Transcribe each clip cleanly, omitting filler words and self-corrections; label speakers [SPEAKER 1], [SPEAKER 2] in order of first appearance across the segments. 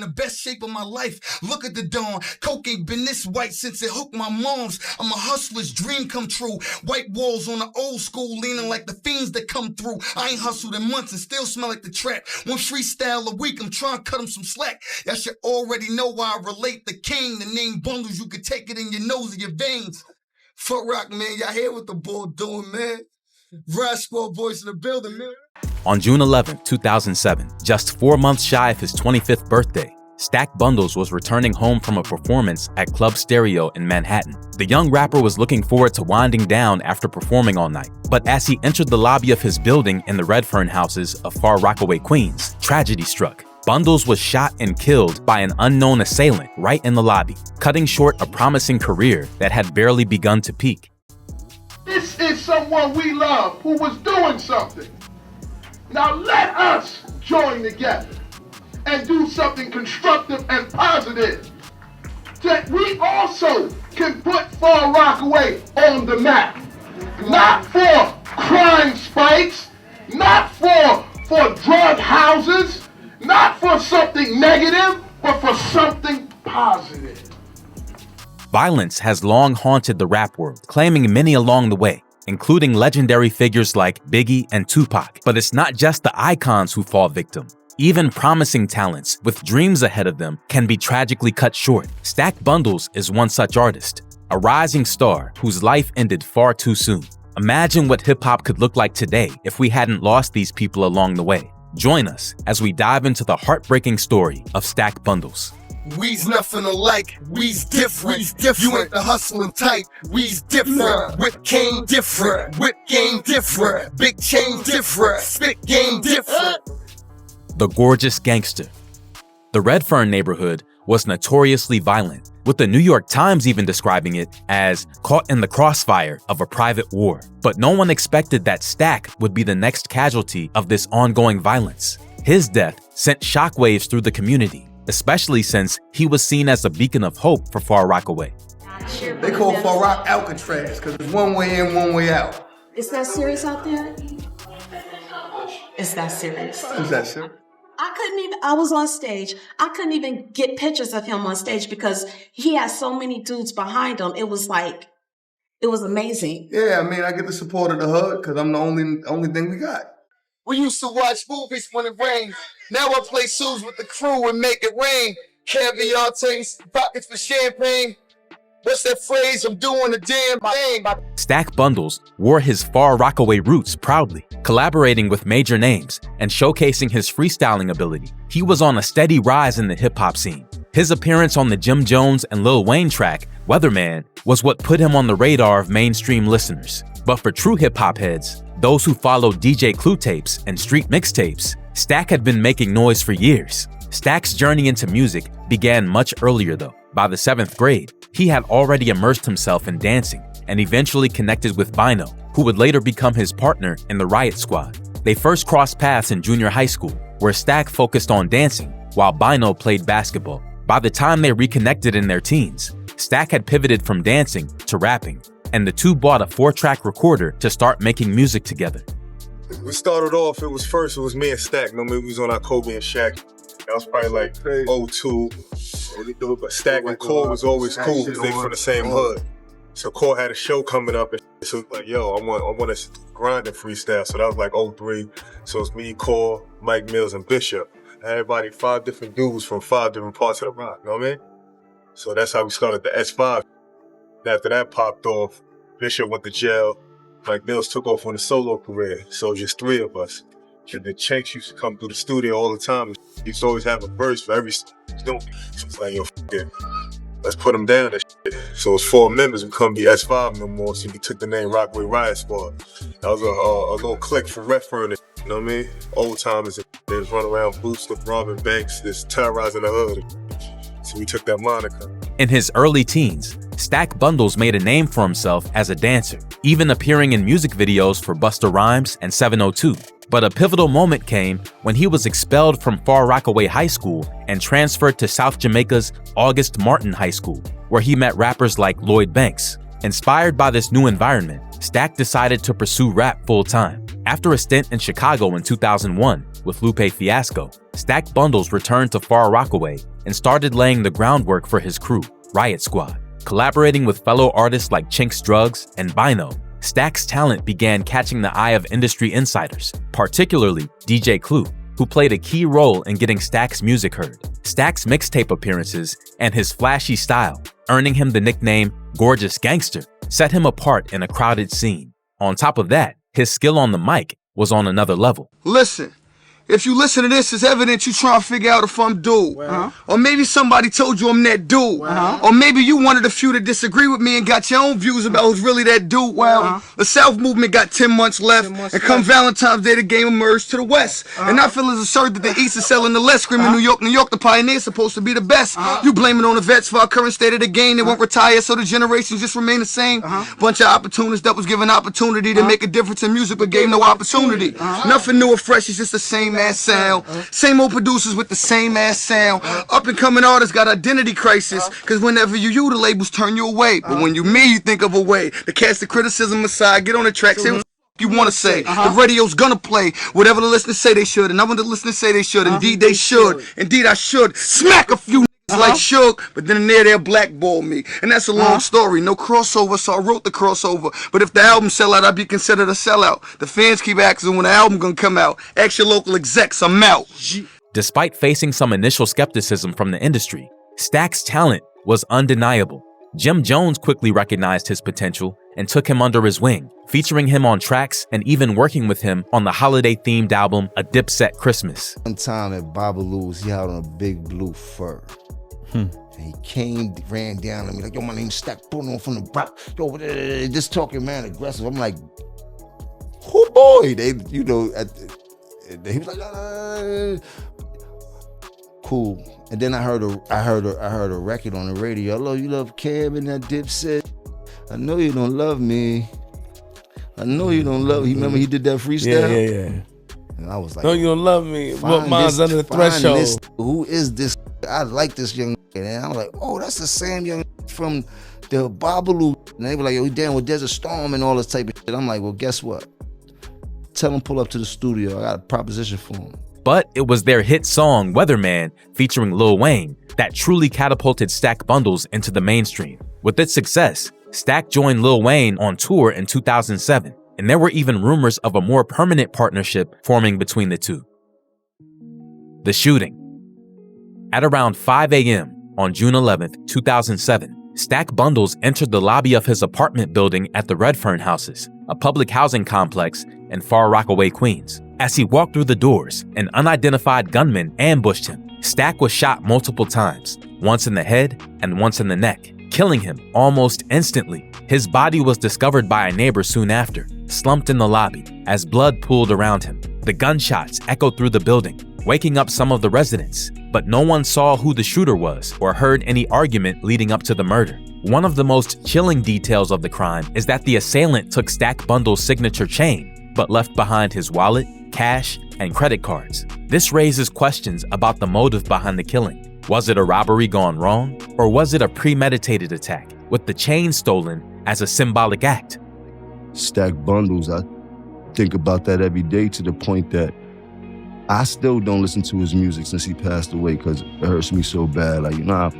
[SPEAKER 1] the best shape of my life. Look at the dawn. Coke ain't been this white since it hooked my moms. I'm a hustler's dream come true. White walls on the old school, leaning like the fiends that come through. I ain't hustled in months and still smell like the trap. One freestyle a week, I'm trying to cut them some slack. Y'all should already know why I relate the king. The name bundles, you could take it in your nose and your veins. Far Rock, man, y'all hear what the boy doing, man? Raspberry voice in the building, man.
[SPEAKER 2] On June 11, 2007, just 4 months shy of his 25th birthday, Stack Bundles was returning home from a performance at Club Stereo in Manhattan. The young rapper was looking forward to winding down after performing all night. But as he entered the lobby of his building in the Redfern houses of Far Rockaway, Queens, tragedy struck. Bundles was shot and killed by an unknown assailant right in the lobby, cutting short a promising career that had barely begun to peak.
[SPEAKER 3] This is someone we love who was doing something. Now let us join together and do something constructive and positive. That we also can put Far Rockaway on the map. Not for crime spikes, not for drug houses, not for something negative, but for something positive.
[SPEAKER 2] Violence has long haunted the rap world, claiming many along the way, including legendary figures like Biggie and Tupac. But it's not just the icons who fall victim. Even promising talents with dreams ahead of them can be tragically cut short. Stack Bundles is one such artist, a rising star whose life ended far too soon. Imagine what hip-hop could look like today if we hadn't lost these people along the way. Join us as we dive into the heartbreaking story of Stack Bundles.
[SPEAKER 1] We's nothing alike, we's different. You ain't the hustling type, we's different. Whip game different, whip game different. Big chain different, spit game different.
[SPEAKER 2] The gorgeous gangster. The Redfern neighborhood was notoriously violent, with the New York Times even describing it as caught in the crossfire of a private war. But no one expected that Stack would be the next casualty of this ongoing violence. His death sent shockwaves through the community, especially since he was seen as a beacon of hope for Far Rockaway.
[SPEAKER 1] They call Far Rock Alcatraz because it's one way in, one way out.
[SPEAKER 4] Is that serious out there? Is that serious?
[SPEAKER 1] Is that serious?
[SPEAKER 4] I was on stage. I couldn't even get pictures of him on stage because he had so many dudes behind him. It was amazing.
[SPEAKER 1] Yeah, I mean, I get the support of the hood because I'm the only thing we got. We used to watch movies when it rained. Now I play suits with the crew and make it rain. Caviar taste, pockets for champagne. What's that phrase? I'm doing the damn thing.
[SPEAKER 2] Stack Bundles wore his Far Rockaway roots proudly, collaborating with major names and showcasing his freestyling ability. He was on a steady rise in the hip-hop scene. His appearance on the Jim Jones and Lil Wayne track, Weatherman, was what put him on the radar of mainstream listeners. But for true hip-hop heads, those who followed DJ Clue tapes and street mixtapes, Stack had been making noise for years. Stack's journey into music began much earlier though. By the 7th grade, he had already immersed himself in dancing and eventually connected with Bino, who would later become his partner in the Riot Squad. They first crossed paths in junior high school, where Stack focused on dancing while Bino played basketball. By the time they reconnected in their teens, Stack had pivoted from dancing to rapping, and the two bought a 4-track recorder to start making music together.
[SPEAKER 5] We started off, it was me and Stack. We was on our Kobe and Shaq. That was probably like 02. But Stack and Core was always cool because they from the same hood. So Core had a show coming up and so it was like, yo, I want us to grind and freestyle. So that was like 03. So it's me, Core, Mike Mills, and Bishop. Everybody, 5 different dudes from 5 different parts of the rock, you know what I mean? So that's how we started the S5. After that popped off, Bishop went to jail. Mike Mills took off on a solo career. So it was just 3 of us. And the Chinks used to come through the studio all the time. He used to always have a verse for every student. So it's like, yo, it. Let's put him down. That shit. So it's 4 members. We couldn't be S5 no more. So we took the name Rockaway Riot Squad. That was a little clique from Redfern. You know what I mean? Old timers. They was running around boots with robbing banks, just terrorizing the hood. So we took that moniker.
[SPEAKER 2] In his early teens, Stack Bundles made a name for himself as a dancer, even appearing in music videos for Busta Rhymes and 702. But a pivotal moment came when he was expelled from Far Rockaway High School and transferred to South Jamaica's August Martin High School, where he met rappers like Lloyd Banks. Inspired by this new environment, Stack decided to pursue rap full-time. After a stint in Chicago in 2001 with Lupe Fiasco, Stack Bundles returned to Far Rockaway and started laying the groundwork for his crew, Riot Squad. Collaborating with fellow artists like Chinx Drugs and Bino, Stack's talent began catching the eye of industry insiders, particularly DJ Clue, who played a key role in getting Stack's music heard. Stack's mixtape appearances and his flashy style, earning him the nickname Gorgeous Gangster, set him apart in a crowded scene. On top of that, his skill on the mic was on another level.
[SPEAKER 1] Listen, if you listen to this, it's evident you trying to figure out if I'm dude. Or maybe somebody told you I'm that dude. Or maybe you wanted a few to disagree with me and got your own views about who's really that dude. Well, the South movement got 10 months left, and come Valentine's Day, the game emerged to the West. And I feel as assured that the East is selling the less, screaming New York, the pioneer's supposed to be the best. You blame it on the vets for our current state of the game. They won't retire, so the generations just remain the same. Bunch of opportunists that was given opportunity to make a difference in music, but gave no opportunity. Nothing new or fresh, it's just the same ass sound. Same old producers with the same ass sound. Up and coming artists got identity crisis, cause whenever you the labels turn you away. But when you me, you think of a way to cast the criticism aside, get on the track, say what you wanna say. The radio's gonna play whatever the listeners say they should, and I want the listeners say they should. Indeed they should. Indeed I should. Smack a few like Shook, but then they'll blackball me. And that's a long story. No crossover, so I wrote the crossover. But if the album sell out, I'd be considered a sellout. The fans keep asking when the album gonna come out. Ask your local execs, I'm out.
[SPEAKER 2] Despite facing some initial skepticism from the industry, Stack's talent was undeniable. Jim Jones quickly recognized his potential and took him under his wing, featuring him on tracks and even working with him on the holiday-themed album A Dipset Christmas.
[SPEAKER 6] One time at Babalu's, he had on a big blue fur. And he came, ran down on me like, yo, my name's Stack, pulling on from the back. Yo, just talking, man, aggressive. I'm like, oh boy. They, you know, he was like, cool. And then I heard a record on the radio. Hello, you love Cam and that Dipset? I know you don't love me. I know you don't love me. Remember he did that freestyle?
[SPEAKER 7] Yeah.
[SPEAKER 6] And I was like,
[SPEAKER 7] no, you don't love me. But mine's under the threshold.
[SPEAKER 6] Who is this? I like this young. And I was like, oh, that's the same young from the Babalu. And they were like, yo, he down with Desert Storm and all this type of shit. I'm like, well, guess what? Tell him pull up to the studio. I got a proposition for him.
[SPEAKER 2] But it was their hit song, Weatherman, featuring Lil Wayne, that truly catapulted Stack Bundles into the mainstream. With its success, Stack joined Lil Wayne on tour in 2007, and there were even rumors of a more permanent partnership forming between the two. The shooting. At around 5 a.m. on June 11, 2007, Stack Bundles entered the lobby of his apartment building at the Redfern Houses, a public housing complex in Far Rockaway, Queens. As he walked through the doors, an unidentified gunman ambushed him. Stack was shot multiple times, once in the head and once in the neck, killing him almost instantly. His body was discovered by a neighbor soon after, slumped in the lobby, as blood pooled around him. The gunshots echoed through the building, waking up some of the residents, but no one saw who the shooter was or heard any argument leading up to the murder. One of the most chilling details of the crime is that the assailant took Stack Bundles' signature chain, but left behind his wallet, cash, and credit cards. This raises questions about the motive behind the killing. Was it a robbery gone wrong, or was it a premeditated attack, with the chain stolen as a symbolic act?
[SPEAKER 6] Stack Bundles, I think about that every day to the point that I still don't listen to his music since he passed away because it hurts me so bad. Like, you know,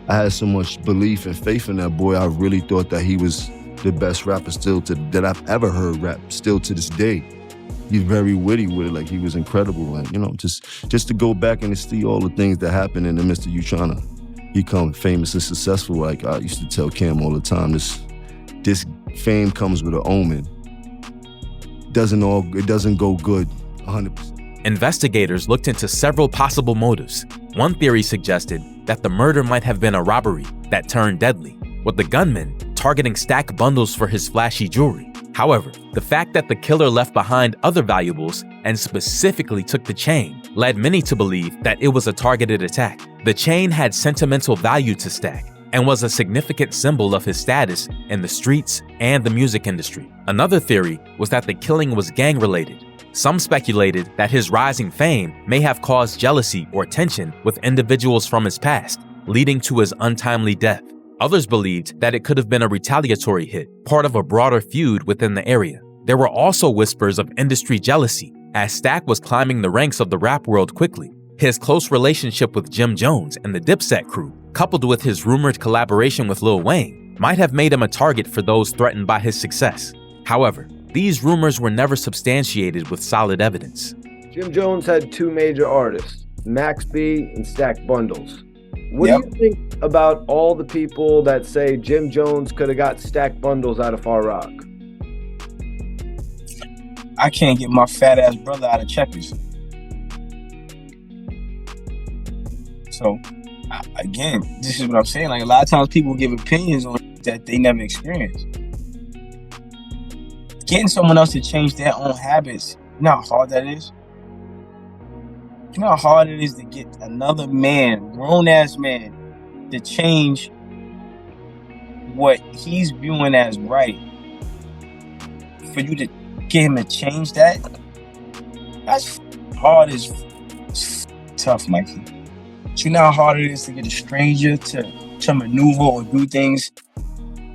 [SPEAKER 6] I had so much belief and faith in that boy. I really thought that he was the best rapper that I've ever heard rap still to this day. He's very witty with it, like he was incredible. And, you know, just to go back and to see all the things that happened in the midst of you trying to become famous and successful. Like I used to tell Cam all the time, this fame comes with an omen. It doesn't go good 100%.
[SPEAKER 2] Investigators looked into several possible motives. One theory suggested that the murder might have been a robbery that turned deadly, with the gunman targeting Stack Bundles for his flashy jewelry. However, the fact that the killer left behind other valuables and specifically took the chain led many to believe that it was a targeted attack. The chain had sentimental value to Stack and was a significant symbol of his status in the streets and the music industry. Another theory was that the killing was gang-related. Some speculated that his rising fame may have caused jealousy or tension with individuals from his past, leading to his untimely death. Others believed that it could have been a retaliatory hit, part of a broader feud within the area. There were also whispers of industry jealousy, as Stack was climbing the ranks of the rap world quickly. His close relationship with Jim Jones and the Dipset crew, coupled with his rumored collaboration with Lil Wayne, might have made him a target for those threatened by his success. However, these rumors were never substantiated with solid evidence.
[SPEAKER 8] Jim Jones had two major artists, Max B and Stack Bundles. What do you think about all the people that say Jim Jones could have got Stack Bundles out of Far Rock?
[SPEAKER 9] I can't get my fat ass brother out of Checkers. So, again, this is what I'm saying. Like, a lot of times people give opinions on that they never experienced. Getting someone else to change their own habits, you know how hard that is? You know how hard it is to get another man, grown-ass man, to change what he's viewing as right. For you to get him to change that, that's hard as tough, Mikey. But you know how hard it is to get a stranger to maneuver or do things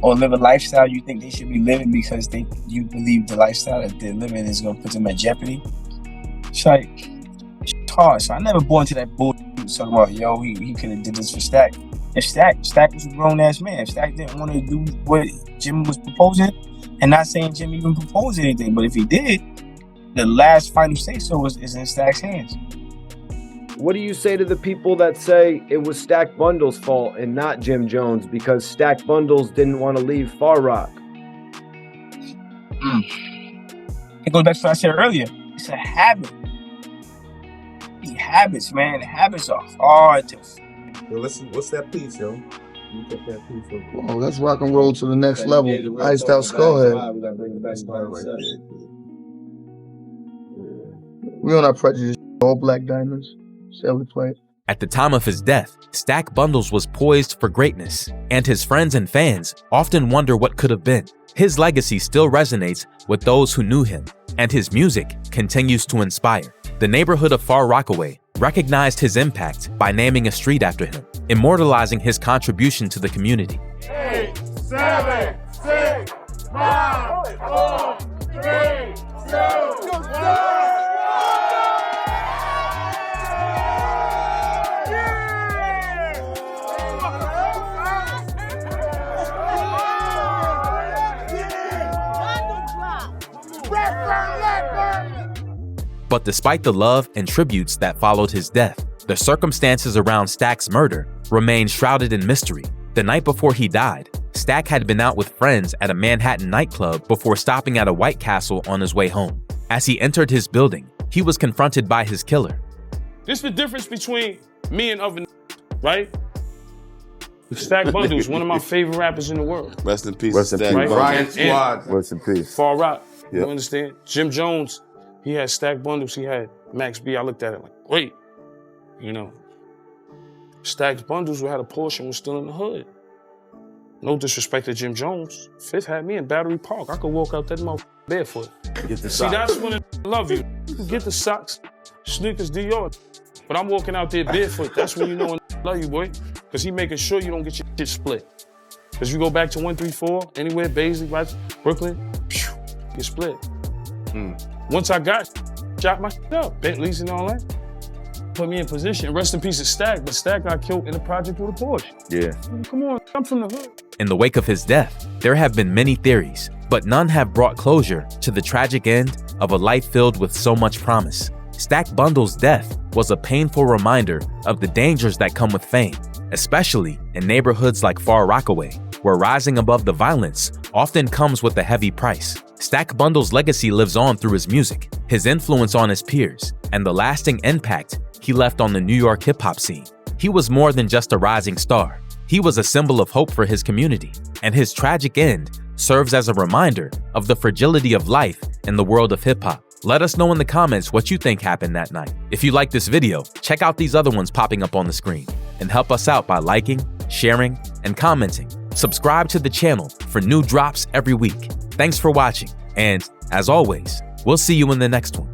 [SPEAKER 9] or live a lifestyle you think they should be living because you believe the lifestyle that they're living is going to put them at jeopardy. It's like, it's hard. So I never bought into that bullshit talking about, yo, he could have did this for Stack. If Stack was a grown-ass man. If Stack didn't want to do what Jim was proposing, and not saying Jim even proposed anything, but if he did, the last final say-so is in Stack's hands.
[SPEAKER 8] What do you say to the people that say it was Stack Bundles' fault and not Jim Jones because Stack Bundles didn't want to leave Far Rock?
[SPEAKER 9] It goes back to what I said earlier. It's a habit. Habits, man. Habits are hard to...
[SPEAKER 5] Yo, listen, what's that piece, yo? You get that piece.
[SPEAKER 10] Oh, let's rock and roll to the next level. Iced out Skullhead. We on our prejudice. All black diamonds. Shall we play it?
[SPEAKER 2] At the time of his death, Stack Bundles was poised for greatness, and his friends and fans often wonder what could have been. His legacy still resonates with those who knew him, and his music continues to inspire. The neighborhood of Far Rockaway recognized his impact by naming a street after him, immortalizing his contribution to the community.
[SPEAKER 3] 8, 7, 6, 5, 4, 3, 2, 1.
[SPEAKER 2] But despite the love and tributes that followed his death, the circumstances around Stack's murder remained shrouded in mystery. The night before he died, Stack had been out with friends at a Manhattan nightclub before stopping at a White Castle on his way home. As he entered his building, he was confronted by his killer.
[SPEAKER 11] This is the difference between me and other right? Stack Bundles, one of my favorite rappers in the world.
[SPEAKER 12] Rest in peace,
[SPEAKER 11] Stack. Right?
[SPEAKER 12] Brian
[SPEAKER 11] Squad.
[SPEAKER 12] Rest in peace.
[SPEAKER 11] Far Rock.
[SPEAKER 12] Yep.
[SPEAKER 11] You understand? Jim Jones, he had Stack Bundles, he had Max B. I looked at it like, wait, you know. Stack's Bundles had a Porsche was still in the hood. No disrespect to Jim Jones. Fifth had me in Battery Park. I could walk out that motherfucker barefoot.
[SPEAKER 12] Get the
[SPEAKER 11] See,
[SPEAKER 12] socks.
[SPEAKER 11] that's when I love you. Get the socks, sneakers, Dior. But I'm walking out there barefoot. That's when you know I love you, boy. Because he making sure you don't get your shit split. Because you go back to 134, anywhere, Baisley, right, Brooklyn, get split. Once I got shot my shit up, Bentleys and all that, put me in position. Rest in peace of Stack, but Stack got killed in the project with a Porsche.
[SPEAKER 12] Yeah.
[SPEAKER 11] Come on, I'm from the hood.
[SPEAKER 2] In the wake of his death, there have been many theories, but none have brought closure to the tragic end of a life filled with so much promise. Stack Bundles' death was a painful reminder of the dangers that come with fame, especially in neighborhoods like Far Rockaway, where rising above the violence often comes with a heavy price. Stack Bundles' legacy lives on through his music, his influence on his peers, and the lasting impact he left on the New York hip-hop scene. He was more than just a rising star. He was a symbol of hope for his community, and his tragic end serves as a reminder of the fragility of life in the world of hip-hop. Let us know in the comments what you think happened that night. If you like this video, check out these other ones popping up on the screen, and help us out by liking, sharing, and commenting. Subscribe to the channel for new drops every week. Thanks for watching, and as always, we'll see you in the next one.